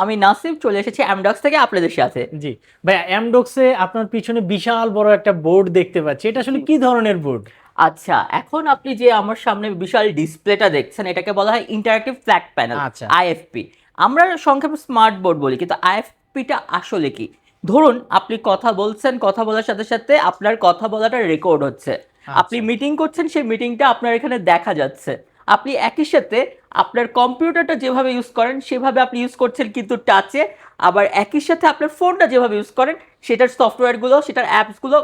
আমি নাসিম চলে এসেছি অ্যামডক্স থেকে আপনাদের সাথে। জি ভাইয়া, এমডক্সে আপনার পিছনে বিশাল বড় একটা বোর্ড দেখতে পাচ্ছি, এটা আসলে কি ধরনের বোর্ড? আচ্ছা, এখন আপনি যে আমার সামনে বিশাল ডিসপ্লেটা দেখছেন এটাকে বলা হয় ইন্টারঅ্যাক্টিভ ফ্ল্যাট প্যানেল, আচ্ছা। আইএফপি। আমরা সংক্ষেপে স্মার্ট বোর্ড বলি, কিন্তু আইএফপিটা আসলে কি? ধরুন আপনি কথা বলছেন, কথা বলার সাথে সাথে আপনার কথা বলাটা রেকর্ড হচ্ছে। আপনি আচ্ছা। মিটিং করছেন, সেই মিটিংটা আপনার এখানে দেখা যাচ্ছে। আপনি একই সাথে আপনার কম্পিউটারটা যেভাবে ইউজ করেন সেভাবে আপনি ইউজ করছেন কিন্তু টাচে। আবার একই সাথে আপনার ফোনটা যেভাবে ইউজ করেন সেটার সফটওয়্যারগুলো, সেটার অ্যাপসগুলো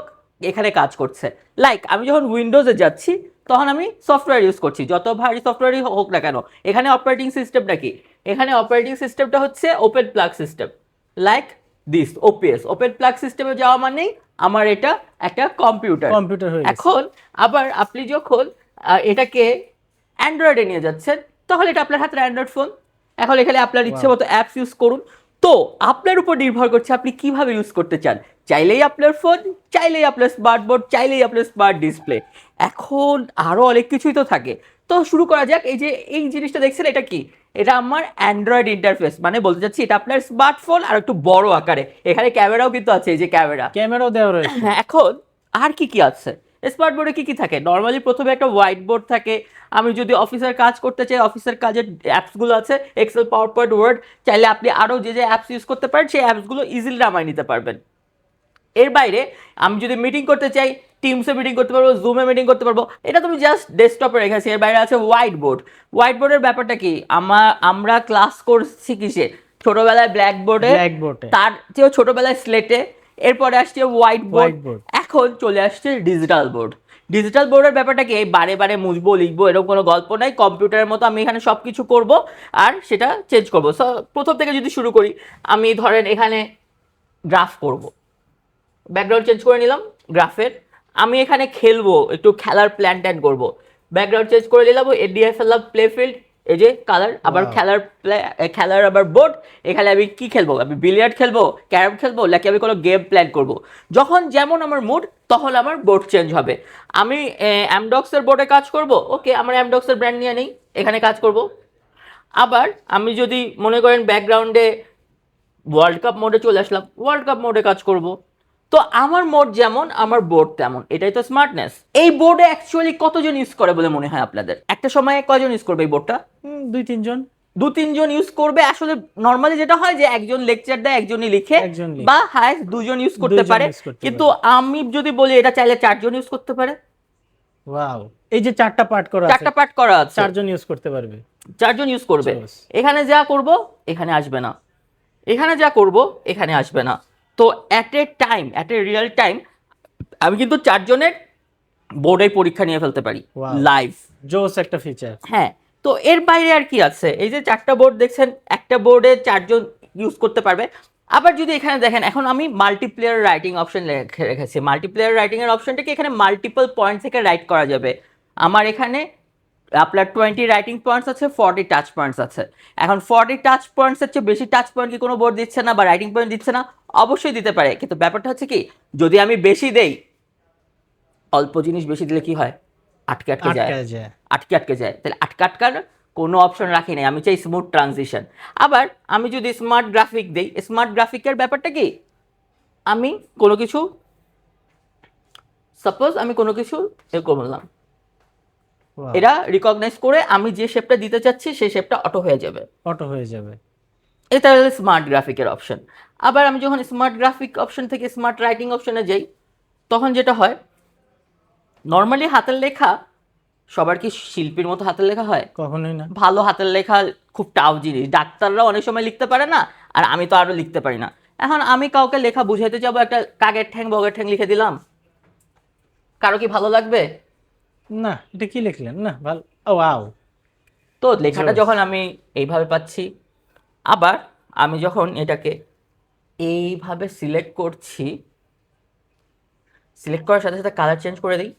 এখানে কাজ করছে। লাইক আমি যখন উইন্ডোজে যাচ্ছি তখন আমি সফটওয়্যার ইউজ করছি, যত ভারী সফটওয়্যারই হোক না কেন। এখানে অপারেটিং সিস্টেমটা কি? এখানে অপারেটিং সিস্টেমটা হচ্ছে open plug system, like this OPS. Open plug সিস্টেমে যাওয়া মানেই আমার এটা একটা কম্পিউটার। কম্পিউটার হয়ে গেছে। এখন আবার আপনি যখন এটাকে অ্যান্ড্রয়েডে নিয়ে যাচ্ছেন তখন এটা আপনার হাতের অ্যান্ড্রয়েড ফোন। এখন এখানে আপনার ইচ্ছে মতো অ্যাপস ইউজ করুন। তো আপনার উপর নির্ভর করছে আপনি কিভাবে ইউজ করতে চান। চাইলেই আপনার ফোন, চাইলেই আপনার স্মার্ট বোর্ড, চাইলেই আপনার স্মার্ট ডিসপ্লে। এখন আরও অনেক কিছুই তো থাকে। তো শুরু করা যাক। এই যে এই জিনিসটা দেখছেন এটা কি? এটা আমার অ্যান্ড্রয়েড ইন্টারফেস, মানে বলতে চাচ্ছি এটা আপনার স্মার্টফোন আর একটু বড় আকারে। এখানে ক্যামেরাও কিন্তু আছে, এই যে ক্যামেরা। ক্যামেরাও দেওয়া রয়েছে। হ্যাঁ, এখন আর কি কি আছে? স্মার্ট বোর্ডে কি কি থাকে? নর্মালি প্রথমে একটা হোয়াইট বোর্ড থাকে। আমি যদি অফিসের কাজ করতে চাই, অফিসের কাজের অ্যাপসগুলো আছে, এক্সেল, পাওয়ার পয়েন্ট, ওয়ার্ড। চাইলে আপনি আরও যে যে অ্যাপস ইউজ করতে পারেন সেই অ্যাপসগুলো ইজিলি নামায় নিতে পারবেন। এর বাইরে আমি যদি মিটিং করতে চাই, টিমসে মিটিং করতে পারবো, জুমে মিটিং করতে পারবো। এটা তুমি জাস্ট ডেস্কটপে রেখেছি। এর বাইরে আছে হোয়াইট বোর্ড। হোয়াইট বোর্ডের ব্যাপারটা কি? আমরা ক্লাস করছি কিসে? ছোটবেলায় ব্ল্যাক বোর্ডে, ব্ল্যাকবোর্ডে। তার চেয়েও ছোটবেলায় স্লেটে। এরপরে আসছে হোয়াইট বোর্ড। White board. এখন চলে আসছে ডিজিটাল বোর্ড। ডিজিটাল বোর্ডের ব্যাপারটা কি? এই বারে বারে মুছবো, লিখবো, এরকম কোনো গল্প নাই। কম্পিউটারের মতো আমি এখানে সব কিছু করবো আর সেটা চেঞ্জ করবো। সো প্রথম থেকে যদি শুরু করি, আমি ধরেন এখানে গ্রাফ করব, ব্যাকগ্রাউন্ড চেঞ্জ করে নিলাম গ্রাফের। আমি এখানে খেলবো, একটু খেলার প্ল্যান ট্যান করবো, ব্যাকগ্রাউন্ড চেঞ্জ করে নিলাম, এডিএ ফেললাম প্লে ফিল্ড, এই যে কালার। আবার Wow. খেলার আবার বোর্ড। এখানে আমি কি খেলবো? আমি বিলিয়ার্ড খেলবো, ক্যারাম খেলবো, নাকি আমি কোনো গেম প্ল্যান করব। যখন যেমন আমার মুড তখন আমার বোর্ড চেঞ্জ হবে। আমি অ্যামডক্সের বোর্ডে কাজ করব, ওকে, আমার অ্যামডক্সের ব্র্যান্ড নিয়ে নেই, এখানে কাজ করব। আবার আমি যদি মনে করেন ব্যাকগ্রাউন্ডে ওয়ার্ল্ড কাপ মোডে চলে আসলাম, ওয়ার্ল্ড কাপ মোডে কাজ করব। তো আমার মোড যেমন আমার বোর্ড তেমন, এটাই তো স্মার্টনেস। এই বোর্ডে অ্যাকচুয়ালি কতজন ইউজ করে বলে মনে হয় আপনাদের? একটা সময়ে কয়জন ইউজ করবে এই বোর্ডটা? 2-3 জন। 2-3 জন ইউজ করবে। আসলে নর্মালি যেটা হয় যে একজন লেকচার দেয়, একজনই লিখে, একজন লিখে। বা হায়েস্ট 2 জন ইউজ করতে 2 জন পারে। ইউজ করতে কিন্তু পারে। আমি যদি বলি এটা চাইলে 4 জন ইউজ করতে পারে। ওয়াও, এই যে 4টা পার্ট করা আছে, 4টা পার্ট করা আছে, 4 জন ইউজ করতে পারবে। 4 জন ইউজ করবে। জোস। এখানে যা করব এখানে আসবে না, এখানে যা করব এখানে আসবে না। তো at a time, at a real time আমি কিন্তু 4 জনের বোর্ডের পরীক্ষা নিয়ে ফেলতে পারি ওয়াও, লাইভ। জোস একটা ফিচার। হ্যাঁ। তো এর বাইরে আর কি আছে? এই যে 4টা বোর্ড দেখছেন, একটা বোর্ডে 4 জন ইউজ করতে পারবে। আবার যদি এখানে দেখেন, এখন আমি মাল্টিপ্লেয়ার রাইটিং অপশন রেখেছি। মাল্টিপ্লেয়ার রাইটিং এর অপশনটা কি? এখানে মাল্টিপল পয়েন্ট থেকে রাইট করা যাবে। আমার এখানে আপনার 20 রাইটিং পয়েন্টস আছে, 40 টাচ পয়েন্টস আছে। এখন 40 টাচ পয়েন্টসের চেয়ে বেশি টাচ পয়েন্ট কি কোনো বোর্ড দিচ্ছে না বা রাইটিং পয়েন্ট দিচ্ছে না? অবশ্যই দিতে পারে, কিন্তু ব্যাপারটা হচ্ছে কি, যদি আমি বেশি দেই, অল্প জিনিস বেশি দিলে কি হয়? আটকে আটকে যায়, আটকায় যায়। আটকে আটকে যায়। তাহলে আটকে আটকার কোনো অপশন রাখি নাই, আমি চাই স্মুথ ট্রানজিশন। আবার আমি যদি স্মার্ট গ্রাফিক দেই, স্মার্ট গ্রাফিকের ব্যাপারটা কি? আমি কোনো কিছু, সাপোজ আমি কোনো কিছু এ করলাম, Wow, এরা রিকগনাইজ করে আমি যে শেপটা দিতে চাচ্ছি সেই শেপটা অটো হয়ে যাবে। অটো হয়ে যাবে। এটা হলো স্মার্ট গ্রাফিকের অপশন। আবার আমি যখন স্মার্ট গ্রাফিক অপশন থেকে স্মার্ট রাইটিং অপশনে যাই, তখন যেটা হয়, নর্মালি হাতের লেখা সবার কি শিল্পীর মতো হাতের লেখা হয়? কখনোই না। ভালো হাতের লেখা খুব টাফ জিনিস। ডাক্তাররাও অনেক সময় লিখতে পারে না, আর আমি তো আরও লিখতে পারি না। এখন আমি কাউকে লেখা বুঝাইতে যাবো, একটা কাকের ঠ্যাং বগের ঠ্যাং লিখে দিলাম, কারো কি ভালো লাগবে? না, এটা কি লিখলেন? না ভালো। ও ওয়াও। তো লেখাটা জোস। যখন আমি এইভাবে পাচ্ছি, আবার আমি যখন এটাকে এইভাবে সিলেক্ট করছি, সিলেক্ট করার সাথে সাথে কালার চেঞ্জ করে দিই,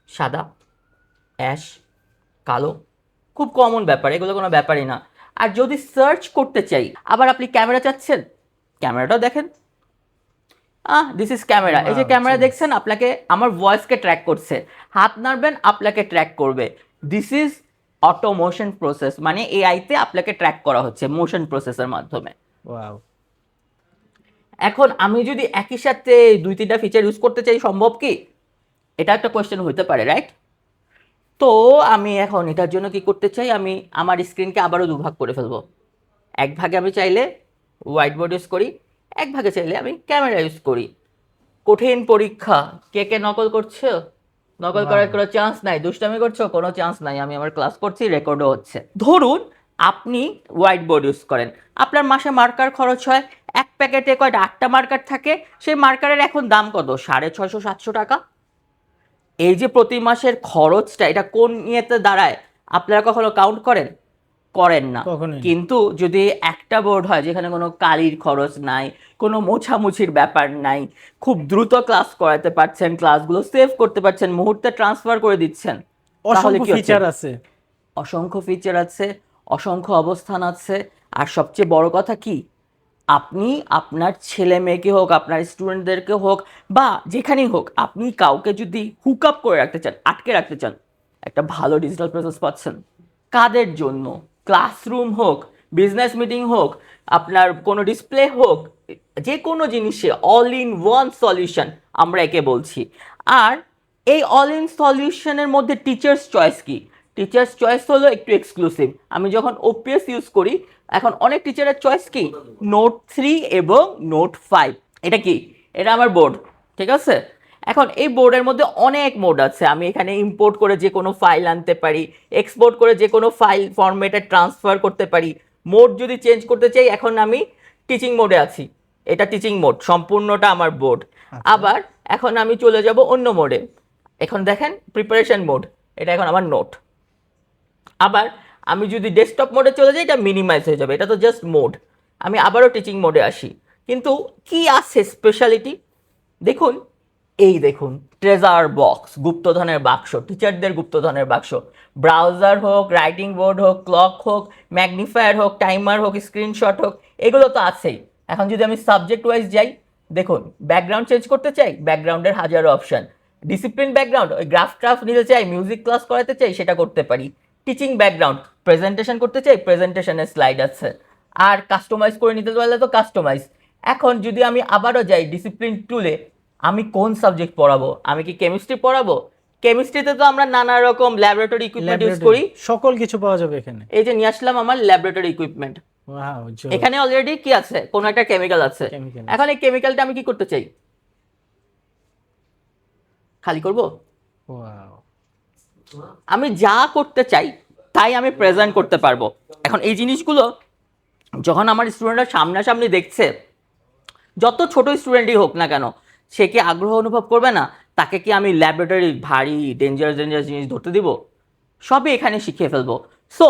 সাদা, অ্যাশ, কালো। খুব কমন ব্যাপার, এগুলো কোনো ব্যাপারই না। আর যদি সার্চ করতে চাই, আবার আপনি ক্যামেরা চাচ্ছেন, ক্যামেরাটাও দেখেন, দিস ইজ ক্যামেরা। এই যে Wow, ক্যামেরা জোস। দেখছেন, আপনাকে আমার ভয়েসকে ট্র্যাক করছে, হাত নাড়বেন আপনাকে ট্র্যাক করবে। This is auto motion process, মানে এআই তে আপনাকে ট্র্যাক করা হচ্ছে মোশন প্রসেসের মাধ্যমে। ওয়াও। এখন আমি যদি একই সাথে 2-3টা ফিচার ইউজ করতে চাই, সম্ভব কি? এটা একটা কোয়েশ্চেন হতে পারে, রাইট? তো আমি এখন এটার জন্য কি করতে চাই, আমি আমার স্ক্রিনকে আবারও দুভাগ করে ফেলবো। এক ভাগে আমি চাইলে হোয়াইট বোর্ড ইউজ করি, এক ভাগে চাইলে আমি ক্যামেরা ইউজ করি। কঠিন পরীক্ষা, কে কে নকল করছো? নকল করার কোনো চান্স নাই। দুষ্টামি করছো? কোনো চান্স নাই। আমি আমার ক্লাস করছি, রেকর্ডও হচ্ছে। ধরুন আপনি হোয়াইট বোর্ড ইউজ করেন, আপনার মাসে মার্কার খরচ হয়, এক প্যাকেটে কয়টা 8টা মার্কার থাকে, সেই মার্কারের এখন দাম কত? 650-700 টাকা। এই যে প্রতি মাসের খরচটা, এটা কোন ইয়েতে দাঁড়ায় আপনারা কখনো কাউন্ট করেন? করেন না। কখনোই না। কিন্তু যদি একটা বোর্ড হয় যেখানে কোনো কালির খরচ নাই, কোনো মোছামুছির ব্যাপার নাই, খুব দ্রুত ক্লাস করাতে পারছেন, ক্লাসগুলো সেভ করতে পারছেন, মুহূর্তে ট্রান্সফার করে দিচ্ছেন, তাহলে অসংখ্য কি হচ্ছে? ফিচার আছে। অসংখ্য ফিচার আছে, অসংখ্য অবস্থান আছে। আর সবচেয়ে বড় কথা কি, আপনি আপনার ছেলে মেয়েকে হোক, আপনার স্টুডেন্টদেরকে হোক, বা যেখানেই হোক, আপনি কাউকে যদি হুক আপ করে রাখতে চান, আটকে রাখতে চান, একটা ভালো ডিজিটাল প্রসেস পাচ্ছেন। কাদের জন্য? ক্লাসরুম হোক, বিজনেস মিটিং হোক, আপনার কোনো ডিসপ্লে হোক, যে কোনো জিনিসে অল ইন ওয়ান সলিউশন আমরা একে বলছি। আর এই অল ইন সলিউশনের মধ্যে টিচার্স চয়েস কি? টিচার্স চয়েস হলো একটু এক্সক্লুসিভ। আমি যখন ওপিএস ইউজ করি, এখন অনেক টিচারের চয়েস কি? নোট 3 এবং নোট 5। এটা কি? এটা আমার বোর্ড, ঠিক আছে? এখন এই বোর্ডের মধ্যে অনেক মোড আছে। আমি এখানে ইম্পোর্ট করে যে কোনো ফাইল আনতে পারি, এক্সপোর্ট করে যে কোনো ফাইল ফরম্যাটে ট্রান্সফার করতে পারি। মোড যদি চেঞ্জ করতে চাই, এখন আমি টিচিং মোডে আছি, এটা টিচিং মোড, সম্পূর্ণটা আমার বোর্ড। আবার এখন আমি চলে যাব অন্য মোডে, এখন দেখেন প্রিপারেশন মোড, এটা এখন আমার নোট। আবার আমি যদি ডেস্কটপ মোডে চলে যাই, এটা মিনিমাইজ হয়ে যাবে, এটা তো জাস্ট মোড। আমি আবারও টিচিং মোডে আসি, কিন্তু কি আছে স্পেশালিটি দেখুন। এই দেখুন, ট্রেজার বক্স, গুপ্তধনের বাক্স, টিচারদের গুপ্তধনের বাক্স। ব্রাউজার হোক, রাইটিং বোর্ড হোক, ক্লক হোক, ম্যাগনিফায়ার হোক, টাইমার হোক, স্ক্রিনশট হোক, এগুলো তো আছেই। এখন যদি আমি সাবজেক্ট ওয়াইজ যাই, দেখুন ব্যাকগ্রাউন্ড চেঞ্জ করতে চাই, ব্যাকগ্রাউন্ডের হাজারো অপশন। ডিসিপ্লিন ব্যাকগ্রাউন্ড, ওই গ্রাফ ট্রাফ নিতে চাই, মিউজিক ক্লাস করাতে চাই, সেটা করতে পারি। টিচিং ব্যাকগ্রাউন্ড, প্রেজেন্টেশন করতে চাই, প্রেজেন্টেশনের স্লাইড আছে। আর কাস্টমাইজ করে নিতে পারলে তো কাস্টমাইজ। এখন যদি আমি আবারও যাই ডিসিপ্লিন টুলে, আমি কোন সাবজেক্ট পড়াবো? আমি কি কেমিস্ট্রি পড়াবো? কেমিস্ট্রিতে তো আমরা নানা রকম ল্যাবরেটরি ইকুইপমেন্ট ইউজ করি। সকল কিছু পাওয়া যাবে এখানে। এই যে নিয়ে আসলাম আমার ল্যাবরেটরি ইকুইপমেন্ট, ওয়াও, এখানে অলরেডি কি আছে? কোনো একটা কেমিক্যাল আছে। Chemical এখন এই কেমিক্যালটা আমি কি করতে চাই? খালি করব? ওয়াও। আমি যা করতে চাই তাই আমি প্রেজেন্ট করতে পারবো। এখন এই জিনিসগুলো যখন আমার স্টুডেন্টরা সামনাসামনি দেখছে, যত ছোট স্টুডেন্টই হোক না কেন, সে কি আগ্রহ অনুভব করবে না? তাকে কি আমি ল্যাবরেটরি ভারী ডেঞ্জারাস ডেঞ্জারাস জিনিস ধরতে দিব? সবই এখানে শিখিয়ে ফেলবো। সো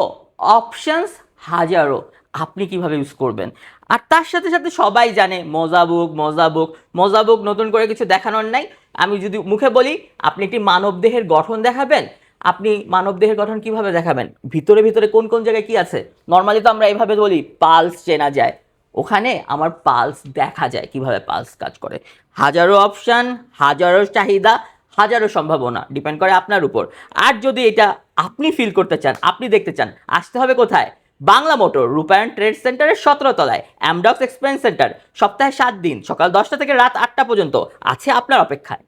অপশনস হাজারো, আপনি কিভাবে ইউজ করবেন। আর তার সাথে সাথে সবাই জানে মজাবুক মজাবুক মজাবুক, নতুন করে কিছু দেখানোর নাই। আমি যদি মুখে বলি, আপনি একটি মানবদেহের গঠন দেখাবেন, আপনি মানবদেহের গঠন কিভাবে দেখাবেন? ভিতরে ভিতরে কোন কোন জায়গায় কি আছে? নর্মালি তো আমরা এইভাবে বলি পালস চেনা যায়, ওখানে আমার পালস দেখা যায়, কিভাবে পালস কাজ করে। হাজারো অপশান, হাজারো চাহিদা, হাজারো সম্ভাবনা, ডিপেন্ড করে আপনার উপর। আর যদি এটা আপনি ফিল করতে চান, আপনি দেখতে চান, আসতে হবে কোথায়? বাংলা মোটর, রূপায়ণ ট্রেড সেন্টারের 17 তলায়, অ্যামডক্স এক্সপেরিয়েন্স সেন্টার, সপ্তাহে 7 দিন, সকাল 10টা থেকে রাত 8টা পর্যন্ত আছে আপনার অপেক্ষায়।